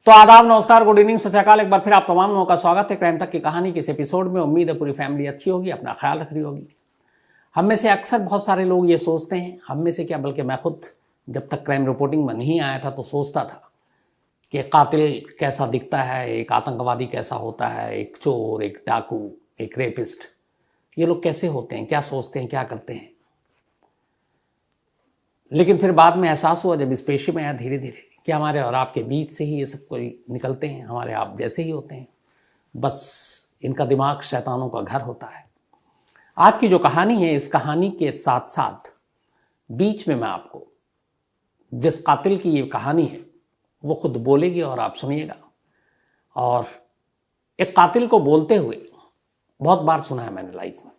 तो आदाब, नमस्कार, गुड इवनिंग, सत श्री अकाल। एक बार फिर आप तमाम लोगों का स्वागत है क्राइम तक की कहानी के इस एपिसोड में। उम्मीद है पूरी फैमिली अच्छी होगी, अपना ख्याल रख रही होगी। हम में से अक्सर बहुत सारे लोग ये सोचते हैं, हम में से क्या बल्कि मैं खुद जब तक क्राइम रिपोर्टिंग में नहीं आया था तो सोचता था कि कातिल कैसा दिखता है, एक आतंकवादी कैसा होता है, एक चोर, एक डाकू, एक रेपिस्ट, ये लोग कैसे होते हैं, क्या सोचते हैं, क्या करते हैं। लेकिन फिर बाद में एहसास हुआ जब इस पेशे में आया धीरे धीरे कि हमारे और आपके बीच से ही ये सब कोई निकलते हैं, हमारे आप जैसे ही होते हैं, बस इनका दिमाग शैतानों का घर होता है। आज की जो कहानी है, इस कहानी के साथ साथ बीच में मैं आपको जिस कातिल की ये कहानी है वो खुद बोलेगी और आप सुनिएगा। और एक कातिल को बोलते हुए बहुत बार सुना है मैंने लाइफ में,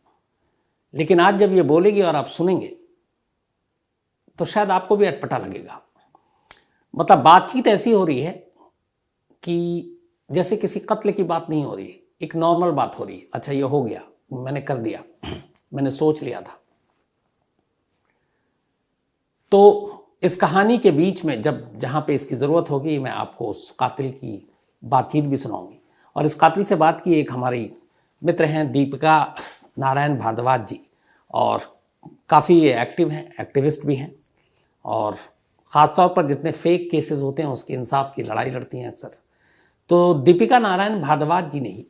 लेकिन आज जब ये बोलेगी और आप सुनेंगे तो शायद आपको भी अटपटा लगेगा। मतलब बातचीत ऐसी हो रही है कि जैसे किसी कत्ल की बात नहीं हो रही है, एक नॉर्मल बात हो रही है। अच्छा, ये हो गया, मैंने कर दिया, मैंने सोच लिया था। तो इस कहानी के बीच में जहां पे इसकी ज़रूरत होगी, मैं आपको उस कातिल की बातचीत भी सुनाऊंगी। और इस कातिल से बात की एक हमारी मित्र हैं दीपिका नारायण भारद्वाज जी, और काफ़ी एक्टिव हैं, एक्टिविस्ट भी हैं, और ख़ासतौर पर जितने फेक केसेस होते हैं उसके इंसाफ की लड़ाई लड़ती हैं अक्सर। तो दीपिका नारायण भारद्वाज जी ने ही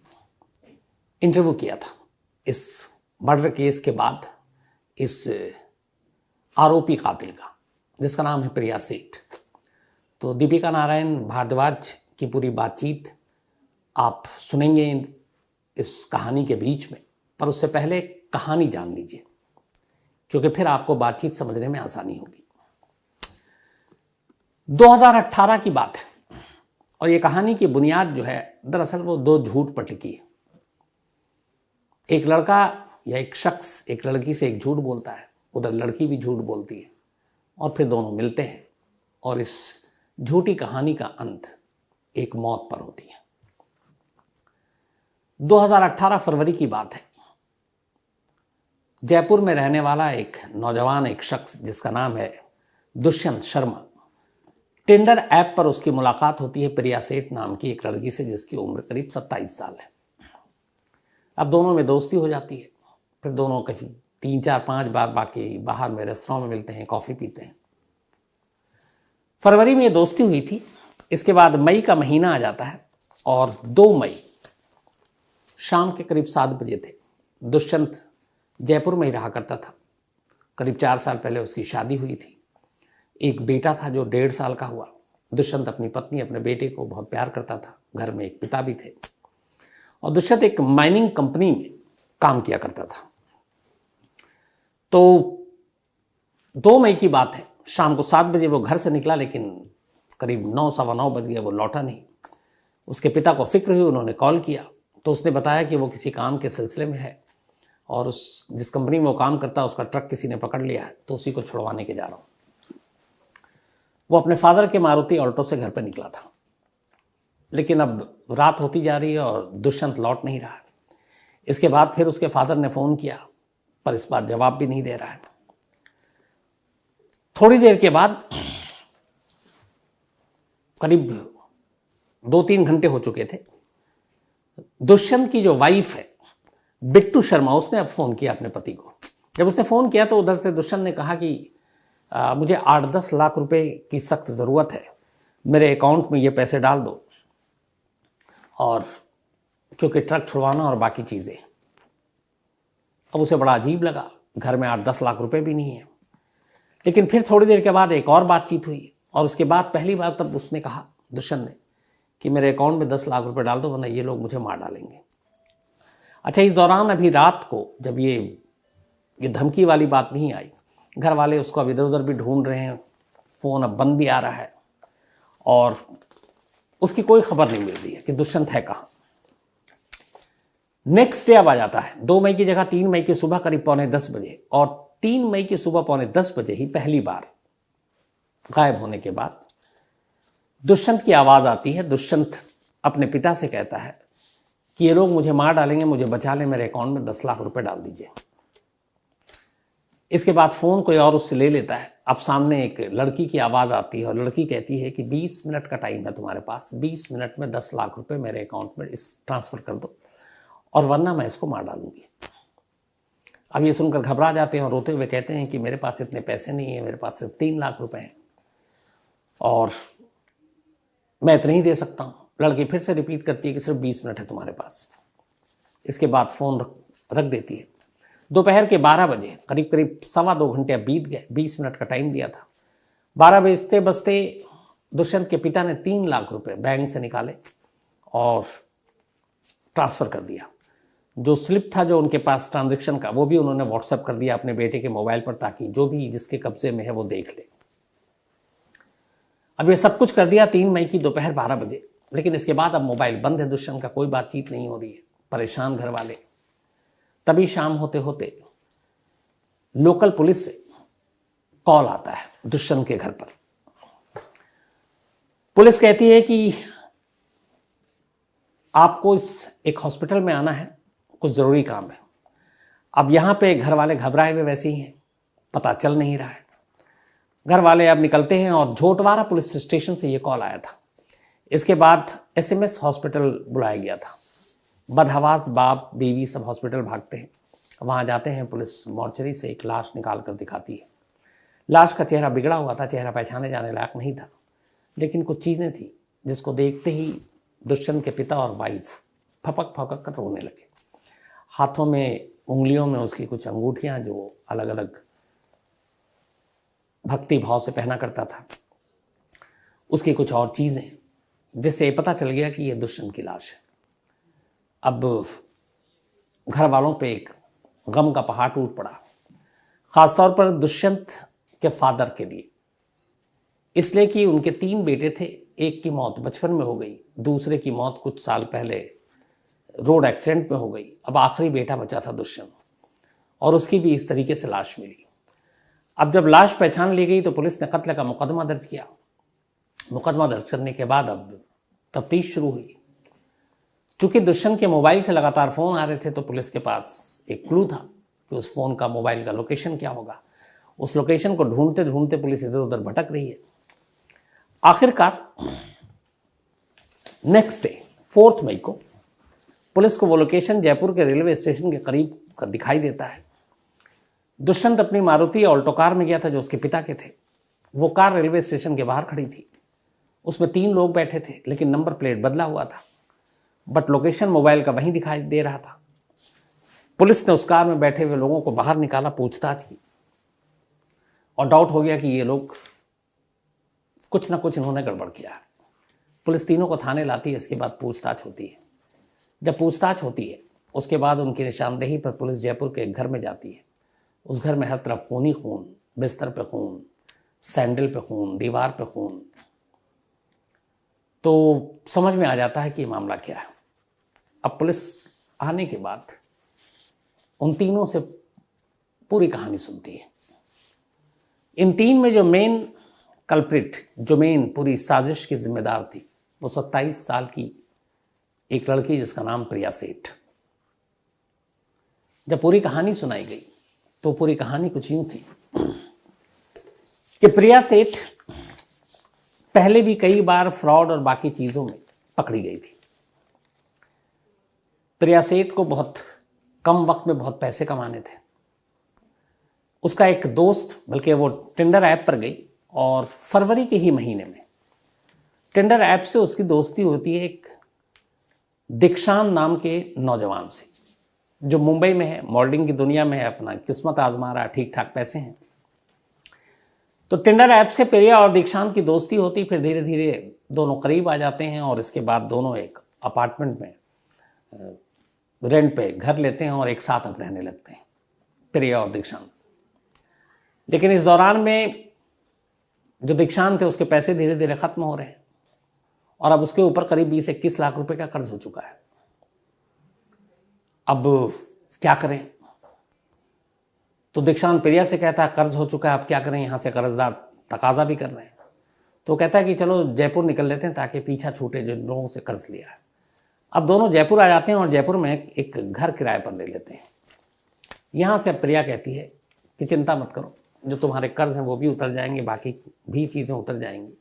इंटरव्यू किया था इस मर्डर केस के बाद इस आरोपी कातिल का, जिसका नाम है प्रिया सेठ। तो दीपिका नारायण भारद्वाज की पूरी बातचीत आप सुनेंगे इस कहानी के बीच में, पर उससे पहले कहानी जान लीजिए, क्योंकि फिर आपको बातचीत समझने में आसानी होगी। 2018 की बात है, और ये कहानी की बुनियाद जो है दरअसल वो दो झूठ पर टिकी है। एक लड़का या एक शख्स एक लड़की से एक झूठ बोलता है, उधर लड़की भी झूठ बोलती है, और फिर दोनों मिलते हैं, और इस झूठी कहानी का अंत एक मौत पर होती है। 2018 फरवरी की बात है। जयपुर में रहने वाला एक नौजवान, एक शख्स जिसका नाम है दुष्यंत शर्मा, टिंडर ऐप पर उसकी मुलाकात होती है प्रिया सेठ नाम की एक लड़की से, जिसकी उम्र करीब 27 साल है। अब दोनों में दोस्ती हो जाती है, फिर दोनों कहीं 3, 4, 5 बार बाकी बाहर में रेस्टोरेंट में मिलते हैं, कॉफ़ी पीते हैं। फरवरी में ये दोस्ती हुई थी। इसके बाद मई का महीना आ जाता है, और 2 मई शाम के करीब 7 बजे थे। दुष्यंत जयपुर में ही रहा करता था। करीब 4 साल पहले उसकी शादी हुई थी। एक बेटा था जो 1.5 साल का हुआ। दुष्यंत अपनी पत्नी, अपने बेटे को बहुत प्यार करता था। घर में एक पिता भी थे, और दुष्यंत एक माइनिंग कंपनी में काम किया करता था। तो 2 मई की बात है, शाम को 7 बजे वो घर से निकला, लेकिन करीब 9, सवा 9 बज गया, वो लौटा नहीं। उसके पिता को फिक्र हुई, उन्होंने कॉल किया, तो उसने बताया कि वो किसी काम के सिलसिले में है, और उस जिस कंपनी में वो काम करता है उसका ट्रक किसी ने पकड़ लिया है, तो उसी को छुड़वाने के जा रहा हूँ। वो अपने फादर के मारुति ऑल्टो से घर पर निकला था, लेकिन अब रात होती जा रही है और दुष्यंत लौट नहीं रहा है। इसके बाद फिर उसके फादर ने फ़ोन किया, पर इस बार जवाब भी नहीं दे रहा है। थोड़ी देर के बाद, करीब 2-3 घंटे हो चुके थे, दुष्यंत की जो वाइफ है बिट्टू शर्मा, उसने अब फ़ोन किया अपने पति को। जब उसने फ़ोन किया तो उधर से दुष्यंत ने कहा कि मुझे 8-10 लाख रुपए की सख्त ज़रूरत है, मेरे अकाउंट में ये पैसे डाल दो, और क्योंकि ट्रक छुड़वाना और बाकी चीज़ें। अब उसे बड़ा अजीब लगा, घर में 8-10 लाख रुपए भी नहीं है। लेकिन फिर थोड़ी देर के बाद एक और बातचीत हुई, और उसके बाद पहली बार तब उसने कहा, दुष्यंत ने, कि मेरे अकाउंट में 10 लाख रुपए डाल दो, वरना ये लोग मुझे मार डालेंगे। अच्छा, इस दौरान अभी रात को जब ये धमकी वाली बात नहीं आई, घर वाले उसको अब इधर उधर भी ढूंढ रहे हैं, फ़ोन अब बंद भी आ रहा है, और उसकी कोई खबर नहीं मिल रही है कि दुष्यंत है कहाँ। नेक्स्ट डे अब आ जाता है, 2 मई की जगह 3 मई की सुबह करीब 9:45 बजे, और 3 मई की सुबह 9:45 बजे ही पहली बार गायब होने के बाद दुष्यंत की आवाज़ आती है। दुष्यंत अपने पिता से कहता है कि ये लोग मुझे मार डालेंगे, मुझे बचा लें, मेरे अकाउंट में 10 लाख रुपए डाल दीजिए। इसके बाद फ़ोन कोई और उससे ले लेता है, अब सामने एक लड़की की आवाज़ आती है और लड़की कहती है कि 20 मिनट का टाइम है तुम्हारे पास, 20 मिनट में 10 लाख रुपए मेरे अकाउंट में इस ट्रांसफ़र कर दो और वरना मैं इसको मार डालूंगी। अब ये सुनकर घबरा जाते हैं और रोते हुए कहते हैं कि मेरे पास इतने पैसे नहीं है, मेरे पास सिर्फ 3 लाख रुपए हैं और मैं इतने ही दे सकता हूँ। लड़की फिर से रिपीट करती है कि सिर्फ 20 मिनट है तुम्हारे पास। इसके बाद फ़ोन रख देती है। दोपहर के 12 बजे, करीब करीब 2.25 घंटे बीत गए, 20 मिनट का टाइम दिया था। 12 बजते बजते दुष्यंत के पिता ने 3 लाख रुपए बैंक से निकाले और ट्रांसफ़र कर दिया। जो स्लिप था जो उनके पास ट्रांजैक्शन का, वो भी उन्होंने व्हाट्सएप कर दिया अपने बेटे के मोबाइल पर, ताकि जो भी जिसके कब्जे में है वो देख ले। अब ये सब कुछ कर दिया 3 मई की दोपहर 12 बजे, लेकिन इसके बाद अब मोबाइल बंद है दुष्यंत का, कोई बातचीत नहीं हो रही है, परेशान घर वाले। तभी शाम होते होते लोकल पुलिस से कॉल आता है दुष्यंत के घर पर। पुलिस कहती है कि आपको इस एक हॉस्पिटल में आना है, कुछ ज़रूरी काम है। अब यहाँ पे घर वाले घबराए हुए वैसे ही हैं, पता चल नहीं रहा है। घर वाले अब निकलते हैं और झोटवारा पुलिस स्टेशन से ये कॉल आया था। इसके बाद SMS हॉस्पिटल बुलाया गया था। बदहवास बाप बीवी सब हॉस्पिटल भागते हैं। वहाँ जाते हैं, पुलिस मॉर्चरी से एक लाश निकाल कर दिखाती है। लाश का चेहरा बिगड़ा हुआ था, चेहरा पहचाने जाने लायक नहीं था, लेकिन कुछ चीज़ें थी जिसको देखते ही दुष्यंत के पिता और वाइफ फपक फपक कर रोने लगे। हाथों में, उंगलियों में उसकी कुछ अंगूठियाँ जो अलग अलग भक्ति भाव से पहना करता था, उसकी कुछ और चीज़ें, जिससे पता चल गया कि ये दुष्यंत की लाश है। अब घर वालों पे एक गम का पहाड़ टूट पड़ा, ख़ासतौर पर दुष्यंत के फादर के लिए, इसलिए कि उनके 3 बेटे थे। एक की मौत बचपन में हो गई, दूसरे की मौत कुछ साल पहले रोड एक्सीडेंट में हो गई। अब आखिरी बेटा बचा था दुष्यंत, और उसकी भी इस तरीके से लाश मिली। अब जब लाश पहचान ली गई तो पुलिस ने कत्ल का मुकदमा दर्ज किया। मुकदमा दर्ज करने के बाद अब तफ्तीश शुरू हुई। चूंकि दुष्यंत के मोबाइल से लगातार फ़ोन आ रहे थे, तो पुलिस के पास एक क्लू था कि उस फ़ोन का, मोबाइल का लोकेशन क्या होगा। उस लोकेशन को ढूंढते ढूंढते पुलिस इधर उधर भटक रही है। आखिरकार नेक्स्ट डे 4 मई को पुलिस को वो लोकेशन जयपुर के रेलवे स्टेशन के करीब का दिखाई देता है। दुष्यंत अपनी मारुति ऑल्टो कार में गया था जो उसके पिता के थे। वो कार रेलवे स्टेशन के बाहर खड़ी थी। उसमें 3 लोग बैठे थे, लेकिन नंबर प्लेट बदला हुआ था, बट लोकेशन मोबाइल का वहीं दिखाई दे रहा था। पुलिस ने उस कार में बैठे हुए लोगों को बाहर निकाला, पूछताछ की, और डाउट हो गया कि ये लोग कुछ ना कुछ इन्होंने गड़बड़ किया है। पुलिस तीनों को थाने लाती है। इसके बाद पूछताछ होती है। जब पूछताछ होती है, उसके बाद उनकी निशानदेही पर पुलिस जयपुर के एक घर में जाती है। उस घर में हर तरफ खून ही खून, बिस्तर पे खून, सैंडल पे खून, दीवार पे खून। तो समझ में आ जाता है कि ये मामला क्या है। अब पुलिस आने के बाद उन तीनों से पूरी कहानी सुनती है। इन 3 में जो मेन कल्प्रिट, जो मेन पूरी साजिश की जिम्मेदार थी, वो 27 साल की एक लड़की जिसका नाम प्रिया सेठ। जब पूरी कहानी सुनाई गई तो पूरी कहानी कुछ यूं थी कि प्रिया सेठ पहले भी कई बार फ्रॉड और बाकी चीज़ों में पकड़ी गई थी। प्रिया सेठ को बहुत कम वक्त में बहुत पैसे कमाने थे। उसका एक दोस्त, बल्कि वो टिंडर ऐप पर गई और फरवरी के ही महीने में टिंडर ऐप से उसकी दोस्ती होती है एक दीक्षांत नाम के नौजवान से, जो मुंबई में है, मॉडलिंग की दुनिया में है, अपना किस्मत आजमा रहा, ठीक ठाक पैसे हैं। तो टिंडर ऐप से प्रिया और दीक्षांत की दोस्ती होती, फिर धीरे धीरे दोनों करीब आ जाते हैं और इसके बाद दोनों एक अपार्टमेंट में रेंट पे घर लेते हैं और एक साथ अब रहने लगते हैं, प्रिया और दीक्षांत। लेकिन इस दौरान में जो दीक्षांत थे उसके पैसे धीरे धीरे खत्म हो रहे हैं और अब उसके ऊपर करीब 20-21 लाख रुपए का कर्ज हो चुका है। अब क्या करें? तो दीक्षांत प्रिया से कहता है कर्ज हो चुका है, अब क्या करें, यहाँ से कर्जदार तकाजा भी कर रहे हैं। तो कहता है कि चलो जयपुर निकल लेते हैं ताकि पीछा छूटे जिन लोगों से कर्ज लिया है। अब दोनों जयपुर आ जाते हैं और जयपुर में एक घर किराए पर ले लेते हैं। यहाँ से अब प्रिया कहती है कि चिंता मत करो, जो तुम्हारे कर्ज हैं वो भी उतर जाएंगे, बाकी भी चीज़ें उतर जाएंगी।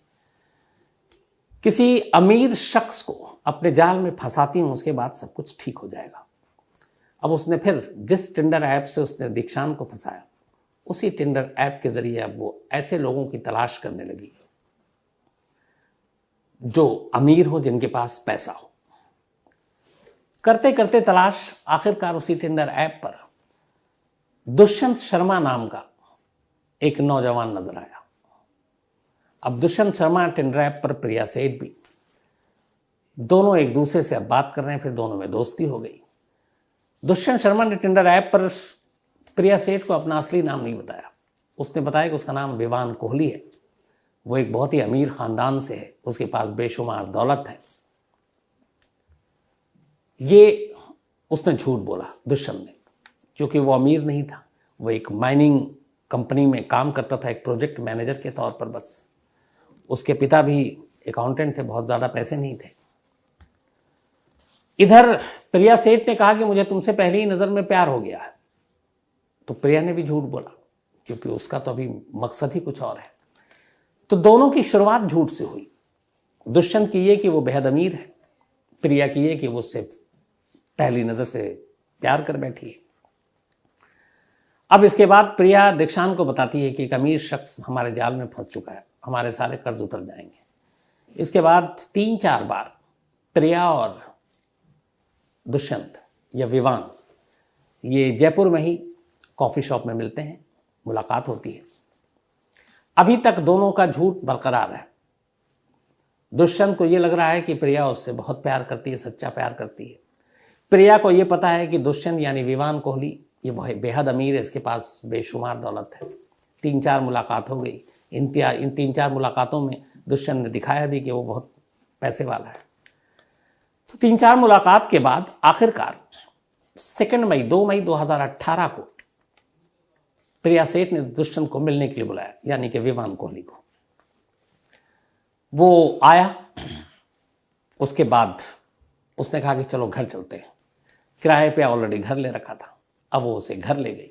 किसी अमीर शख्स को अपने जाल में फंसाती हूँ, उसके बाद सब कुछ ठीक हो जाएगा। अब उसने फिर जिस टिंडर ऐप से उसने दीक्षांत को फंसाया, उसी टिंडर ऐप के जरिए अब वो ऐसे लोगों की तलाश करने लगी जो अमीर हो, जिनके पास पैसा हो। करते करते तलाश आखिरकार उसी टिंडर ऐप पर दुष्यंत शर्मा नाम का एक नौजवान नजर आया। अब दुष्यंत शर्मा टिंडर ऐप पर प्रिया सेठ भी, दोनों एक दूसरे से अब बात कर रहे हैं, फिर दोनों में दोस्ती हो गई। दुष्यंत शर्मा ने टिंडर ऐप पर प्रिया सेठ को अपना असली नाम नहीं बताया। उसने बताया कि उसका नाम विवान कोहली है, वो एक बहुत ही अमीर खानदान से है, उसके पास बेशुमार दौलत है। ये उसने झूठ बोला दुष्यंत ने, क्योंकि वो अमीर नहीं था, वो एक माइनिंग कंपनी में काम करता था, एक प्रोजेक्ट मैनेजर के तौर पर बस। उसके पिता भी अकाउंटेंट थे, बहुत ज़्यादा पैसे नहीं थे। इधर प्रिया सेठ ने कहा कि मुझे तुमसे पहली ही नज़र में प्यार हो गया है, तो प्रिया ने भी झूठ बोला, क्योंकि उसका तो अभी मकसद ही कुछ और है। तो दोनों की शुरुआत झूठ से हुई। दुष्यंत की ये कि वो बेहद अमीर है, प्रिया की ये कि वो उससे पहली नज़र से प्यार कर बैठी है। अब इसके बाद प्रिया दीक्षांत को बताती है कि एक अमीर शख्स हमारे जाल में फंस चुका है, हमारे सारे कर्ज उतर जाएंगे। इसके बाद 3-4 बार प्रिया और दुष्यंत या विवान ये जयपुर में ही कॉफ़ी शॉप में मिलते हैं, मुलाकात होती है। अभी तक दोनों का झूठ बरकरार है। दुष्यंत को ये लग रहा है कि प्रिया उससे बहुत प्यार करती है, सच्चा प्यार करती है। प्रिया को ये पता है कि दुष्यंत यानी विवान कोहली ये बेहद अमीर है, इसके पास बेशुमार दौलत है। 3-4 मुलाकात हो गई। इन 3-4 मुलाकातों में दुष्यंत ने दिखाया भी कि वो बहुत पैसे वाला है। तो 3-4 मुलाकात के बाद आखिरकार 2 मई 2018 को प्रिया सेठ ने दुष्यंत को मिलने के लिए बुलाया, यानी कि विवान कोहली को। वो आया, उसके बाद उसने कहा कि चलो घर चलते हैं। किराए पे ऑलरेडी घर ले रखा था, अब वो उसे घर ले गई।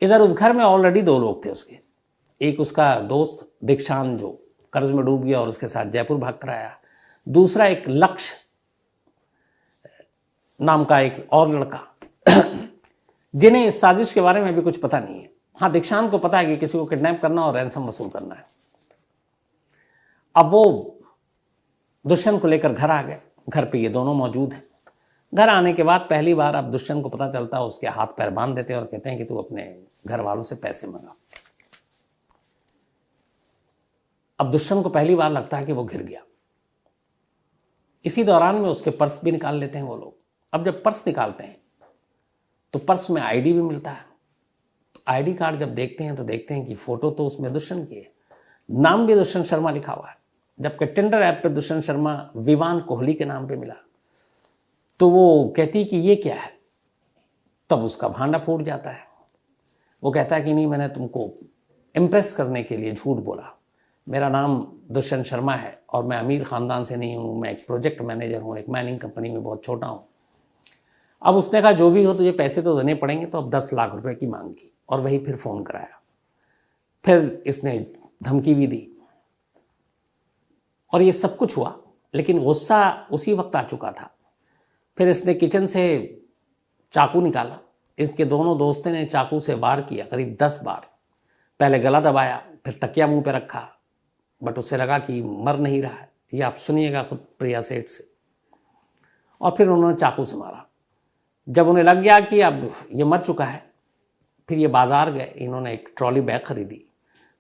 इधर उस घर में ऑलरेडी 2 लोग थे उसके। एक उसका दोस्त दीक्षांत जो कर्ज में डूब गया और उसके साथ जयपुर भाग कर आया। दूसरा एक लक्ष्य नाम का एक और लड़का जिन्हें इस साजिश के बारे में भी कुछ पता नहीं है। हाँ, दीक्षांत को पता है कि किसी को किडनैप करना और रैंसम वसूल करना है। अब वो दुष्यंत को लेकर घर आ गए। घर पे ये दोनों मौजूद हैं। घर आने के बाद पहली बार अब दुष्यंत को पता चलता है, उसके हाथ पैर बांध देते हैं और कहते हैं कि तू अपने घर वालों से पैसे मंगा। अब दुष्यंत को पहली बार लगता है कि वो घिर गया। इसी दौरान में उसके पर्स भी निकाल लेते हैं वो लोग। अब जब पर्स निकालते हैं तो पर्स में आईडी भी मिलता है। तो आईडी कार्ड जब देखते हैं तो देखते हैं कि फोटो तो उसमें दुष्यंत की है, नाम भी दुष्यंत शर्मा लिखा हुआ है। जबकि टिंडर ऐप पे दुष्यंत शर्मा विवान कोहली के नाम पे मिला। तो वो कहती कि ये क्या है, तब उसका भांडा फूट जाता है। वो कहता है कि नहीं, मैंने तुमको इम्प्रेस करने के लिए झूठ बोला। मेरा नाम दुष्यंत शर्मा है और मैं अमीर ख़ानदान से नहीं हूँ, मैं एक प्रोजेक्ट मैनेजर हूँ, एक माइनिंग कंपनी में बहुत छोटा हूँ। अब उसने कहा जो भी हो तुझे पैसे तो देने पड़ेंगे। तो अब 10 लाख रुपए की मांग की और वही फिर फ़ोन कराया। फिर इसने धमकी भी दी और ये सब कुछ हुआ, लेकिन गुस्सा उसी वक्त आ चुका था। फिर इसने किचन से चाकू निकाला। इसके दोनों दोस्तों ने चाकू से वार किया करीब 10 बार। पहले गला दबाया, फिर तकिया मुंह पे रखा, बट उससे लगा कि मर नहीं रहा है। ये आप सुनिएगा खुद प्रिया सेठ से। और फिर उन्होंने चाकू से मारा। जब उन्हें लग गया कि अब ये मर चुका है, फिर ये बाज़ार गए। इन्होंने एक ट्रॉली बैग खरीदी।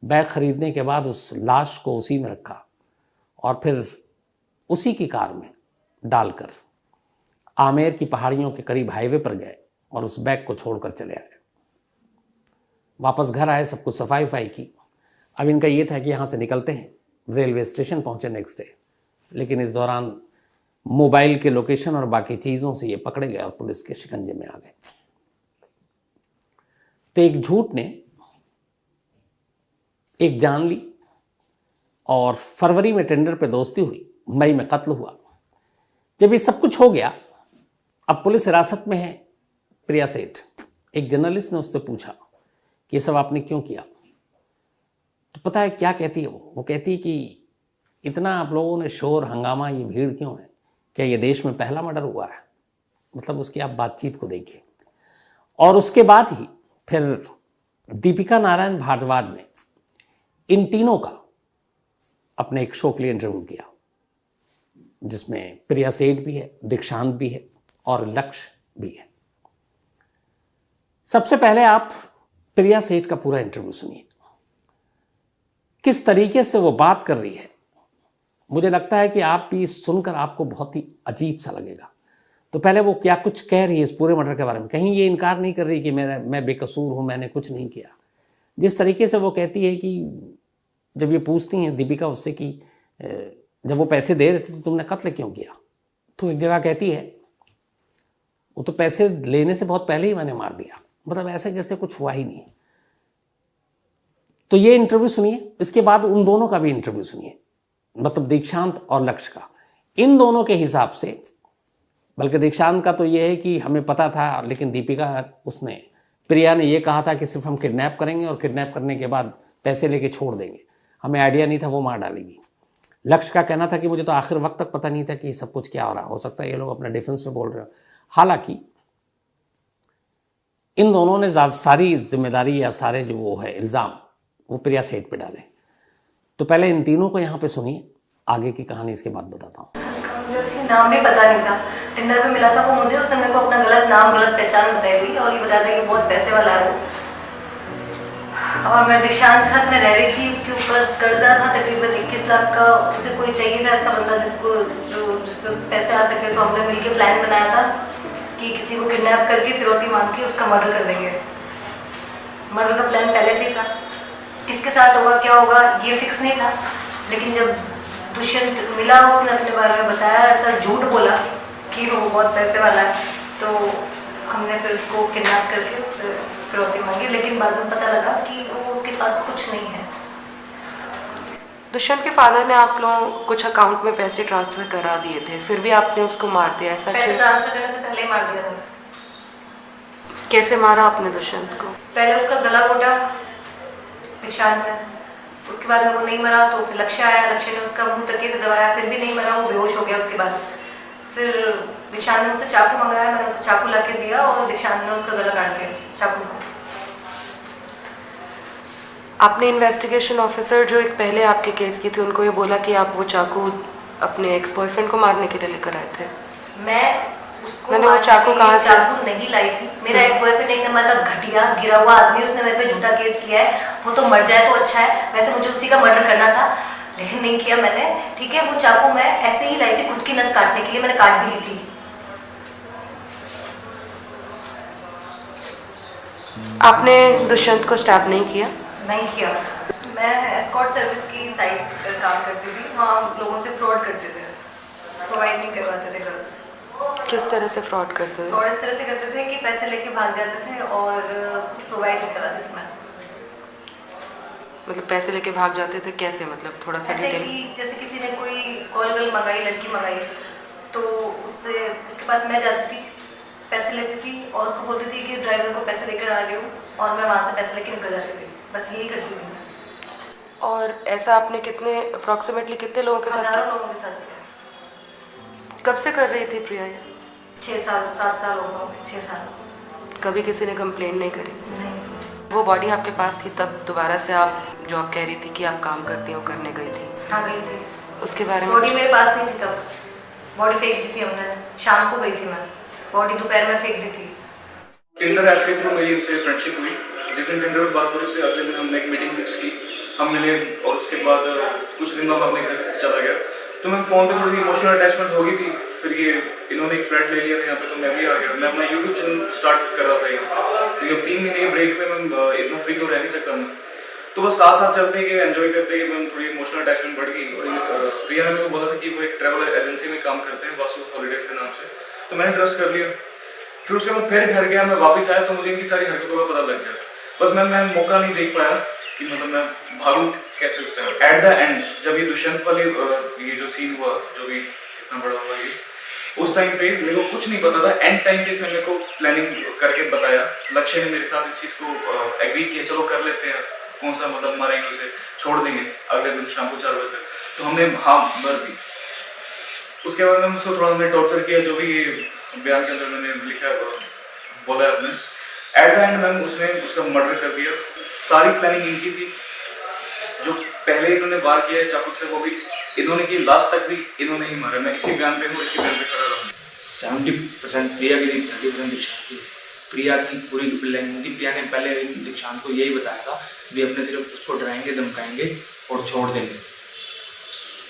बैग खरीदने के बाद उस लाश को उसी में रखा और फिर उसी की कार में डालकर आमेर की पहाड़ियों के करीब हाईवे पर गए और उस बैग को छोड़कर चले आए। वापस घर आए, सब कुछ सफाई वफाई की। अब इनका ये था कि यहाँ से निकलते हैं, रेलवे स्टेशन पहुँचे नेक्स्ट डे। लेकिन इस दौरान मोबाइल के लोकेशन और बाकी चीज़ों से ये पकड़े गए और पुलिस के शिकंजे में आ गए। तो एक झूठ ने एक जान ली और फरवरी में टेंडर पे दोस्ती हुई, मई में कत्ल हुआ। जब ये सब कुछ हो गया, अब पुलिस हिरासत में है प्रिया सेठ। एक जर्नलिस्ट ने उससे पूछा कि ये सब आपने क्यों किया। तो पता है क्या कहती है वो कहती है कि इतना आप लोगों ने शोर हंगामा, ये भीड़ क्यों है, क्या ये देश में पहला मर्डर हुआ है। मतलब उसकी आप बातचीत को देखिए। और उसके बाद ही फिर दीपिका नारायण भारद्वाज ने इन तीनों का अपने एक शो के लिए इंटरव्यू किया, जिसमें प्रिया सेठ भी है, दीक्षांत भी है और लक्ष्य भी है। सबसे पहले आप प्रिया सेठ का पूरा इंटरव्यू सुनिए, किस तरीके से वो बात कर रही है। मुझे लगता है कि आप भी सुनकर आपको बहुत ही अजीब सा लगेगा। तो पहले वो क्या कुछ कह रही है इस पूरे मर्डर के बारे में। कहीं ये इनकार नहीं कर रही कि मैं बेकसूर हूं, मैंने कुछ नहीं किया। जिस तरीके से वो कहती है कि जब ये पूछती हैं दीपिका उससे कि जब वो पैसे दे रहे थे तो तुमने कत्ल क्यों किया, तो एक जगह कहती है वो तो पैसे लेने से बहुत पहले ही मैंने मार दिया। मतलब ऐसे जैसे कुछ हुआ ही नहीं। तो ये इंटरव्यू सुनिए, इसके बाद उन दोनों का भी इंटरव्यू सुनिए, मतलब दीक्षांत और लक्ष्य का। इन दोनों के हिसाब से, बल्कि दीक्षांत का तो ये है कि हमें पता था, लेकिन दीपिका प्रिया ने ये कहा था कि सिर्फ हम किडनैप करेंगे और किडनैप करने के बाद पैसे लेके छोड़ देंगे, हमें आइडिया नहीं था वो मार डालेगी। लक्ष्य का कहना था कि मुझे तो आखिर वक्त तक पता नहीं था कि सब कुछ क्या हो रहा, हो सकता है ये लोग अपने डिफेंस में बोल रहे हो। हालांकि इन दोनों ने सारी जिम्मेदारी या सारे जो वो है इल्ज़ाम वो प्रिया सेठ पे डाले। तो पहले इन तीनों को यहाँ पे सुनिए, आगे की कहानी इसके बाद बताता हूँ। मुझे उसका नाम भी पता नहीं था, डिनर पे मिला था वो मुझे, उसने मेरे को अपना गलत नाम गलत पहचान बताई थी और ये बताया था कि बहुत पैसे वाला है वो। और मैं दीक्षांत के साथ में रह रही थी, उसके ऊपर कर्जा था तकरीबन 21 लाख का। उसे कोई चाहिए था ऐसा बंदा जिससे पैसे आ सके। तो हमने मिलकर प्लान बनाया था कि किसी को किडनैप करके फिरौती मांग के उसका मर्डर कर देंगे। मर्डर का प्लान पहले से ही था, किसके साथ होगा क्या होगा ये फिक्स नहीं था। लेकिन जब दुष्यंत मिला, उसने अपने बारे में बताया, ऐसा झूठ बोला कि वो बहुत पैसे वाला है, तो हमने फिर उसको किडनैप करके उससे फिरौती मांगी। लेकिन बाद में पता लगा कि वो उसके पास कुछ नहीं है। दुष्यंत के फादर ने आप लोगों कुछ अकाउंट में पैसे ट्रांसफर करा दिए थे, फिर भी आपने उसको मार दिया, ऐसा पैसे ट्रांसफर करने से पहले ही मार दिया था। कैसे मारा आपने दुष्यंत को? पहले उसका गला घोटा दीक्षांत ने, उसके बाद में वो नहीं मरा तो फिर लक्ष्य आया, लक्ष्य ने उसका मुंह तकिए से दबाया, फिर भी नहीं मरा, वो बेहोश हो गया। उसके बाद फिर दीक्षांत ने मुझसे चाकू मंगाया, मैंने उसे चाकू ला के दिया और दीक्षांत ने उसका गला काट दिया चाकू से। आपने इन्वेस्टिगेशन ऑफिसर जो एक पहले आपके केस की थी उनको ये बोला कि आप वो चाकू अपने एक्स बॉयफ्रेंड को मारने के लिए लेकर आए थे? मैं उसको मैंने वो चाकू कहाँ से? चाकू नहीं लाई थी। मेरा एक्स बॉयफ्रेंड एक नंबर का घटिया गिरा हुआ आदमी, उसने मेरे पे झूठा केस किया है। वो तो मर जाए तो अच्छा है, वैसे मुझे उसी का मर्डर करना था लेकिन नहीं किया मैंने। ठीक है, वो चाकू मैं ऐसे ही लाई थी खुद की नस काटने के लिए, मैंने काट भी ली थी। आपने दुष्यंत को स्टैप नहीं किया? नहीं किया। मैं एस्कॉर्ट सर्विस की साइट पर काम करती थी, वहाँ लोगों से फ्रॉड करते थे, प्रोवाइड नहीं करवाते थे गर्ल्स। किस तरह से फ्रॉड करते थे? फ्रॉड इस तरह से करते थे कि पैसे लेके भाग जाते थे और कुछ प्रोवाइड नहीं कराते थे। मैं मतलब पैसे लेके भाग जाते थे कैसे, मतलब थोड़ा सा ऐसे डिटेल? कि जैसे किसी ने कोई कॉल गर्ल मंगाई, लड़की मंगाई, तो उससे उसके पास मैं जाती थी, पैसे लेती थी और उसको बोलती थी कि ड्राइवर को पैसे लेकर आ रही हूँ, और मैं वहाँ से पैसे लेके निकल जाती थी। बस यही करती थी मैं। और ऐसा आपने कितने अप्रॉक्सीमेटली कितने लोगों के साथ? हज़ारों लोगों के साथ किया। कब से कर रही थी प्रिया ये? 6 साल 7 साल हो गए, 6 साल। कभी किसी ने कंप्लेन नहीं करी? नहीं। वो बॉडी आपके पास थी तब दोबारा से आप जॉब कह रही थी कि आप काम करती हो, करने गई थी? हाँ गई थी। उसके बारे में बॉडी मेरे पास नहीं थी तब, बॉडी फेंक दी थी हमने। शाम को गई थी मैं, बॉडी दोपहर में फेंक दी थी। टिंडर ऐप के थ्रू मेरी इनसे फ्रेंडशिप हुई। जिस दिन टिंडर पर बात हो रही थी अगले दिन हमने एक मीटिंग फिक्स की, हम मिले और उसके बाद कुछ दिन बाद अपने घर चला गया। तो मैं फ़ोन पे थोड़ी इमोशनल अटैचमेंट हो गई थी। फिर ये इन्होंने एक फ्लैट ले लिया था यहाँ पे, तो मैं भी आ गया। मैं अपना यूट्यूब चैनल स्टार्ट कर रहा था यहाँ पे, तो 3 महीने ब्रेक में मैं इतना फ्री तो रह नहीं सकता मैं। तो बस साथ साथ चलते कि एंजॉय करते कि मैं थोड़ी इमोशनल अटैचमेंट बढ़ गई। और प्रिया ने मुझे बोला था कि वो एक ट्रैवल एजेंसी में काम करते हैं, वासु हॉलीडेज के नाम से, तो मैंने ट्रस्ट कर लिया। फिर उसके बाद फिर घर गया, मैं वापस आया तो मुझे इनकी सारी हरकतों का पता लग गया। बस मैं मौका नहीं देख पाया कि मतलब मैं भागूं कैसे उस टाइम। एट द एंड जब ये दुष्यंत वाले ये जो सीन हुआ, जो भी इतना बड़ा हुआ ये, उस टाइम पे मेरे को कुछ नहीं पता था, एंड टाइम पे इसने मेरे को प्लानिंग करके बताया। लक्ष्य ने मेरे साथ इस चीज़ को एग्री किया, चलो कर लेते हैं, कौन सा मतलब मारेंगे उसे, छोड़ देंगे अगले दिन शाम को 4 बजे तक। तो हमने हाँ भर दी। उसके बाद मैम उसको थोड़ा हमने टॉर्चर किया, जो भी बयान के अंदर मैंने लिखा बोला है आपने। एट द एंड मैम उसने उसका मर्डर कर दिया। सारी प्लानिंग इनकी थी, जो पहले इन्होंने वार किया है चाकू से वो भी इन्होंने की, लास्ट तक भी इन्होंने ही मारा। मैं इसी बयान पे हूँ, इसी बयान पे खड़ा रहूँगा। 70% प्रिया की थी, 30% दीक्षांत की। प्रिया की पूरी प्लानिंग थी। प्रिया ने पहले दीक्षांत को यही बताया था भी अपने सिर्फ उसको डराएंगे, धमकाएंगे और छोड़ देंगे।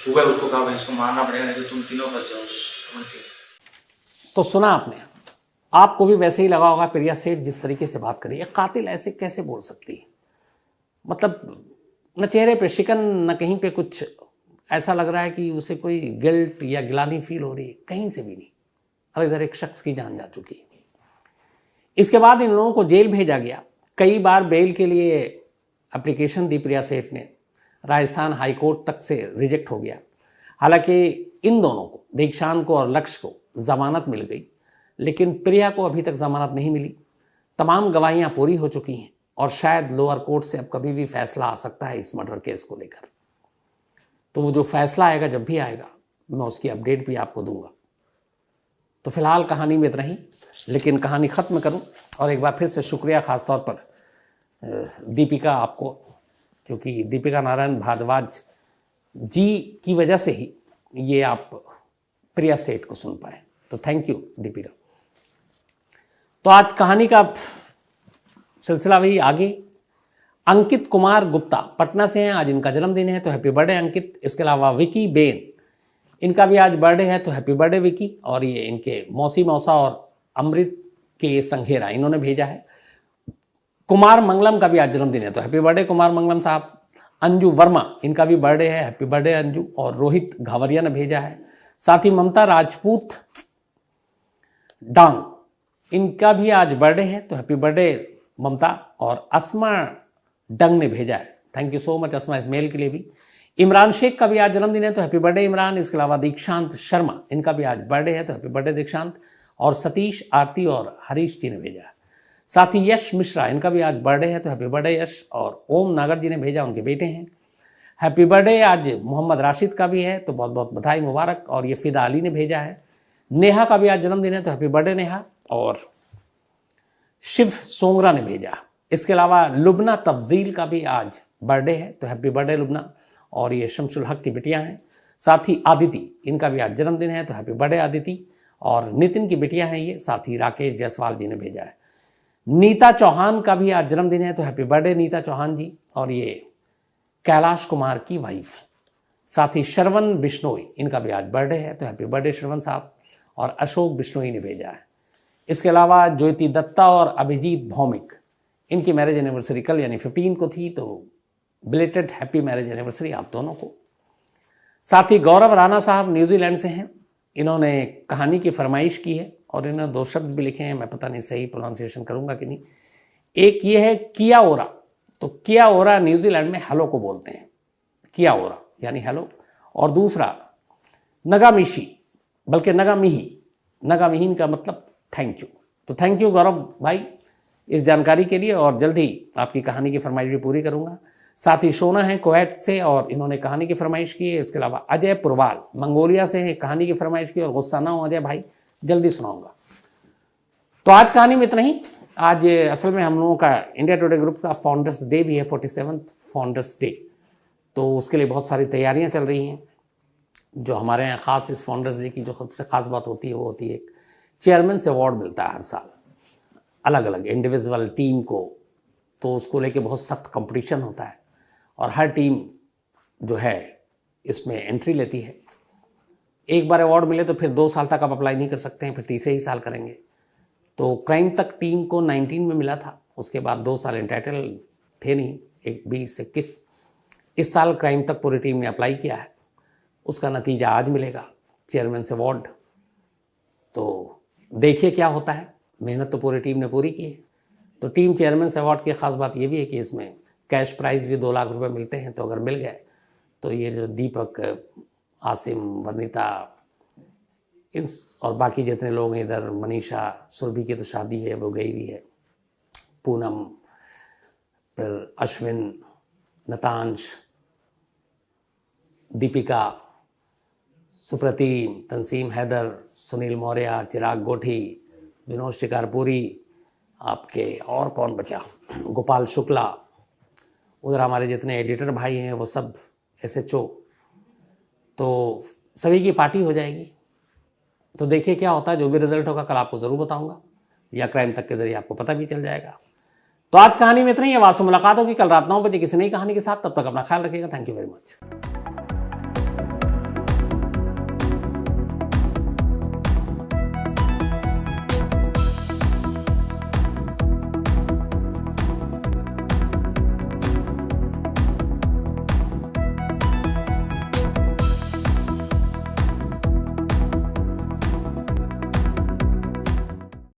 सुबह उसको कहा भाई इसको मारना पड़ेगा, नहीं तो तुम तीनों फंस जाओगे। तो सुना आपने, आपको भी वैसे ही लगा होगा प्रिया सेठ जिस तरीके से बात करी है। कातिल ऐसे कैसे बोल सकती है? मतलब न चेहरे पे शिकन, न कहीं पे कुछ ऐसा लग रहा है कि उसे कोई गिल्ट या गिलानी फील हो रही है, कहीं से भी नहीं। और इधर एक शख्स की जान जा चुकी है। इसके बाद इन लोगों को जेल भेजा गया। कई बार बेल के लिए एप्लीकेशन दी प्रिया सेठ ने, राजस्थान हाई कोर्ट तक से रिजेक्ट हो गया। हालांकि इन दोनों को, दीक्षांत को और लक्ष्य को, जमानत मिल गई, लेकिन प्रिया को अभी तक जमानत नहीं मिली। तमाम गवाहियां पूरी हो चुकी हैं और शायद लोअर कोर्ट से अब कभी भी फैसला आ सकता है इस मर्डर केस को लेकर। तो वो जो फैसला आएगा, जब भी आएगा, मैं उसकी अपडेट भी आपको दूंगा। तो फिलहाल कहानी में इतना ही, लेकिन कहानी ख़त्म करूं और एक बार फिर से शुक्रिया ख़ास तौर पर दीपिका आपको, क्योंकि दीपिका नारायण भारद्वाज जी की वजह से ही ये आप प्रिया सेठ को सुन पाए। तो थैंक यू दीपिका। तो आज कहानी का सिलसिला वही आगे। अंकित कुमार गुप्ता पटना से हैं, आज इनका जन्मदिन है, तो हैप्पी बर्थडे अंकित। इसके अलावा विकी बेन, इनका भी आज बर्थडे है, तो हैप्पी बर्थडे विकी। और ये इनके मौसी मौसा और अमृत के संघेरा, इन्होंने भेजा है। कुमार मंगलम का भी आज जन्मदिन है, तो हैप्पी बर्थडे कुमार मंगलम साहब। अंजू वर्मा, इनका भी बर्थडे है, हैप्पी बर्थडे अंजू। और रोहित घावरिया ने भेजा है। साथ ही ममता राजपूत डांग, इनका भी आज बर्थडे है, तो हैप्पी बर्थडे ममता। और अस्मा डंग ने भेजा है, थैंक यू सो मच अस्मा, इस मेल के लिए भी। इमरान शेख का भी आज जन्मदिन है, तो हैप्पी बर्थडे इमरान। इसके अलावा दीक्षांत शर्मा, इनका भी आज बर्थडे है, तो हैप्पी बर्थडे दीक्षांत। और सतीश, आरती और हरीश जी ने भेजा है। साथ ही यश मिश्रा, इनका भी आज बर्थडे है, तो हैप्पी बर्थडे यश। और ओम नागर जी ने भेजा, उनके बेटे हैं, हैप्पी बर्थडे। आज मोहम्मद राशिद का भी है, तो बहुत बहुत बधाई मुबारक। और ये फिदा अली ने भेजा है। नेहा का भी आज जन्मदिन है, तो हैप्पी बर्थडे नेहा। और शिव सोंगरा ने भेजा। इसके अलावा लुबना तफजील का भी आज बर्थडे है, तो हैप्पी बर्थडे लुबना। और ये शमसुल हक की बिटियां हैं। साथ ही आदिति, इनका भी आज जन्मदिन है, तो हैप्पी बर्थडे आदिति। और नितिन की बिटियां हैं ये। साथ ही राकेश जायसवाल जी ने भेजा है। नीता चौहान का भी आज जन्मदिन है, तो हैप्पी बर्थडे नीता चौहान जी। और ये कैलाश कुमार की वाइफ है। साथ ही श्रवण बिश्नोई, इनका भी आज बर्थडे है, तो हैप्पी बर्थडे श्रवण साहब। और अशोक बिश्नोई ने भेजा है। इसके अलावा ज्योति दत्ता और अभिजीत भौमिक, इनकी मैरिज एनिवर्सरी कल यानी 15 को थी, तो बिलेटेड हैप्पी मैरिज एनिवर्सरी आप दोनों को। साथ ही गौरव राणा साहब न्यूजीलैंड से हैं, इन्होंने कहानी की फरमाइश की है और इन्होंने 2 शब्द भी लिखे हैं, मैं पता नहीं सही प्रोनाउंसिएशन करूंगा कि नहीं। एक ये है किया ओरा, तो किया ओरा न्यूजीलैंड में हेलो को बोलते हैं, किया ओरा यानी हेलो। और दूसरा नगामिशी, बल्कि नगामिही, नगामिहीन का मतलब थैंक यू। तो थैंक यू गौरव भाई इस जानकारी के लिए, और जल्दी आपकी कहानी की फरमाइश भी पूरी करूंगा। साथ ही सोना है कुवैत से और इन्होंने कहानी की फरमाइश की है। इसके अलावा अजय पुरवाल मंगोलिया से है, कहानी की फरमाइश की। और गुस्सा ना हो अजय भाई, जल्दी सुनाऊंगा। तो आज कहानी में इतना ही। आज असल में हम लोगों का इंडिया टुडे ग्रुप का फाउंडर्स डे भी है, 47th फाउंडर्स डे। तो उसके लिए बहुत सारी तैयारियां चल रही हैं। जो हमारे यहाँ खास इस फाउंडर्स डे की जो सबसे खास बात होती है वो होती है एक चेयरमैन से अवार्ड मिलता है हर साल, अलग अलग इंडिविजुअल टीम को। तो उसको लेके बहुत सख्त कंपटीशन होता है और हर टीम जो है इसमें एंट्री लेती है। एक बार अवार्ड मिले तो फिर 2 साल तक आप अप्लाई नहीं कर सकते हैं, फिर तीसरे ही साल करेंगे। तो क्राइम तक टीम को 19 में मिला था, उसके बाद 2 साल एंटाइटल थे नहीं, एक 20-21। इस साल क्राइम तक पूरी टीम ने अप्लाई किया है, उसका नतीजा आज मिलेगा, चेयरमैन से अवार्ड। तो देखिए क्या होता है। मेहनत तो पूरी टीम ने पूरी की है। तो टीम चेयरमैन से अवार्ड की खास बात ये भी है कि इसमें कैश प्राइज़ भी 2 लाख रुपए मिलते हैं। तो अगर मिल गए तो ये जो दीपक, आसिम, वर्णिता, इन और बाकी जितने लोग हैं इधर, मनीषा, सुरभि की तो शादी है, वो गई भी है, पूनम, फिर अश्विन, नतांश, दीपिका, सुप्रतीम, तंसीम हैदर, सुनील मौर्य, चिराग गोठी, विनोद शिकारपुरी, आपके और कौन बचा, गोपाल शुक्ला, उधर हमारे जितने एडिटर भाई हैं वो सब SHO, तो सभी की पार्टी हो जाएगी। तो देखिए क्या होता है, जो भी रिजल्ट होगा कल आपको ज़रूर बताऊंगा, या क्राइम तक के जरिए आपको पता भी चल जाएगा। तो आज कहानी में इतना ही है। वास्तव मुलाकात होगी कल रात 9 बजे किसी नई कहानी के साथ। तब तक अपना ख्याल रखिएगा। Thank you very much.